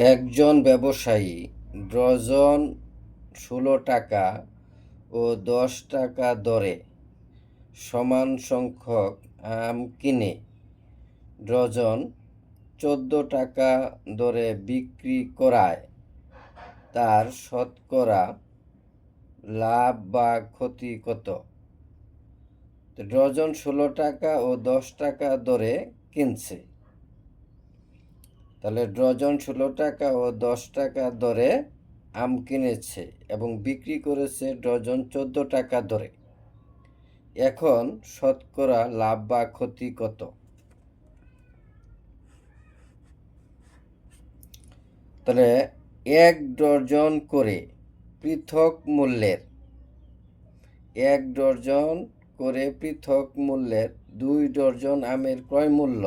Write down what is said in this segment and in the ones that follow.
একজন ব্যবসায়ী ডজন ১৬ টাকা ও ১০ টাকা দরে সমান সংখ্যক আম কিনে ডজন ১৪ টাকা দরে বিক্রি করায় তার শতকরা লাভ বা ক্ষতি কত? ডজন ১৬ টাকা ও ১০ টাকা দরে কিনছে, তাহলে ডজন ১৬ টাকা ও ১০ টাকা দরে আম কিনেছে এবং বিক্রি করেছে ডজন ১৪ টাকা দরে। এখন শতকরা লাভ বা ক্ষতি কত? তাহলে ১ ডজন করে পৃথক মূল্যের ১ ডজন করে পৃথক মূল্যের ২ ডজন আমের ক্রয় মূল্য,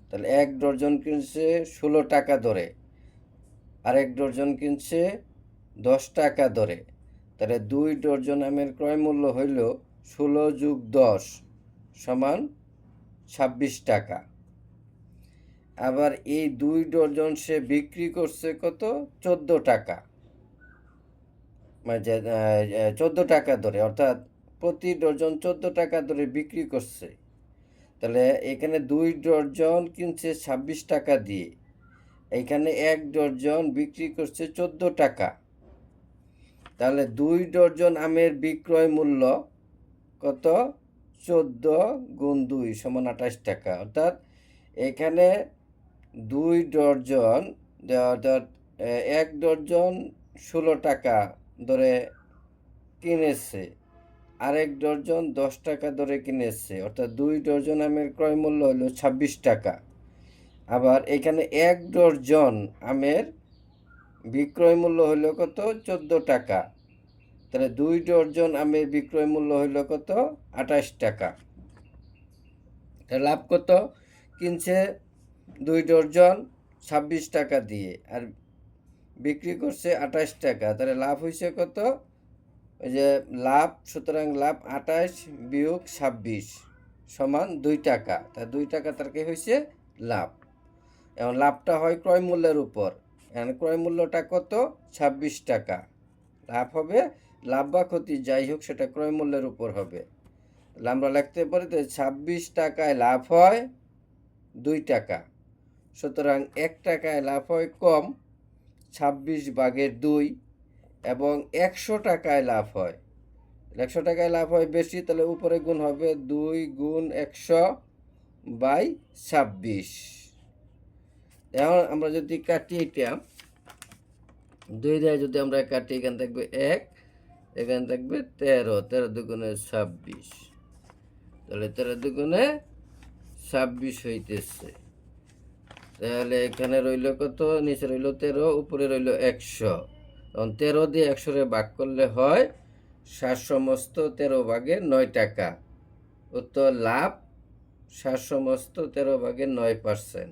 তাহলে ১ ডজন কিনছে ১৬ টাকা দরে, আরেক ডজন কিনছে ১০ টাকা দরে, তাহলে ২ ডজন আমের ক্রয় মূল্য হইল ১৬ যোগ ১০ সমান ২৬ টাকা। আবার এই ২ ডজন সে বিক্রি করছে কত? ১৪ টাকা, মানে ১৪ টাকা দরে, অর্থাৎ প্রতি ডজন ১৪ টাকা দরে বিক্রি করছে। তাহলে এখানে ২ ডজন কিনছে ২৬ টাকা দিয়ে, এইখানে ১ ডজন বিক্রি করছে ১৪ টাকা। তাহলে ২ ডজন আমের বিক্রয় মূল্য কত? ১৪ গুণ ২ সমান ২৮ টাকা। অর্থাৎ এখানে ২ ডজন অর্থাৎ ১ ডজন ১৬ টাকা দরে কিনেছে, আরেক ডজন ১০ টাকা দরে কিনেছে, অর্থাৎ ২ ডজন আমের ক্রয় মূল্য হলো ২৬ টাকা। আবার এখানে ১ ডজন আমের বিক্রয় মূল্য হলো কত? ১৪ টাকা। তাহলে ২ ডজন আমের বিক্রয় মূল্য হইল কত? ২৮ টাকা। তাহলে লাভ কত? কিনছে ২ ডজন ২৬ টাকা দিয়ে আর বিক্রি করছে ২৮ টাকা, তাহলে লাভ হয়েছে কত? ওই যে লাভ, সুতরাং লাভ ২৮ বিয়োগ ২৬ সমান ২ টাকা। তা ২ টাকা তার কি হয়েছে? লাভ। এখন লাভটা হয় ক্রয় মূল্যের উপর, এখন ক্রয় মূল্যটা কত? ২৬ টাকা। লাভ হবে, লাভ বা ক্ষতি যাই হোক সেটা ক্রয় মূল্যের উপর হবে। তাহলে আমরা লিখতে পারি যে ২৬ টাকায় লাভ হয় ২ টাকা, সুতরাং ১ টাকায় লাভ হয় কম ২৬ ভাগের ২, এবং ১০০ টাকায় লাভ হয়, ১০০ টাকায় লাভ হয় বেশি, তাহলে উপরে গুণ হবে ২ গুণ ১০০ বাই ২৬। এখন আমরা যদি কাটি এটা ২ দিয়ে যদি আমরা কাটি, এখানে থাকবে ১, এখানে থাকবে ১৩, ১৩ দুগুণে ২৬, তাহলে ১৩ দুগুণে ২৬ হইতেছে। তাহলে এখানে রইল কত? নিচে রইল ১৩, উপরে রইল ১০০। তখন ১৩ দিয়ে ১০০ ভাগ করলে হয় ৭ সমস্ত ১৩ ভাগের ৯ টাকা। উত্তর লাভ ৭ সমস্ত ১৩ ভাগের ৯%।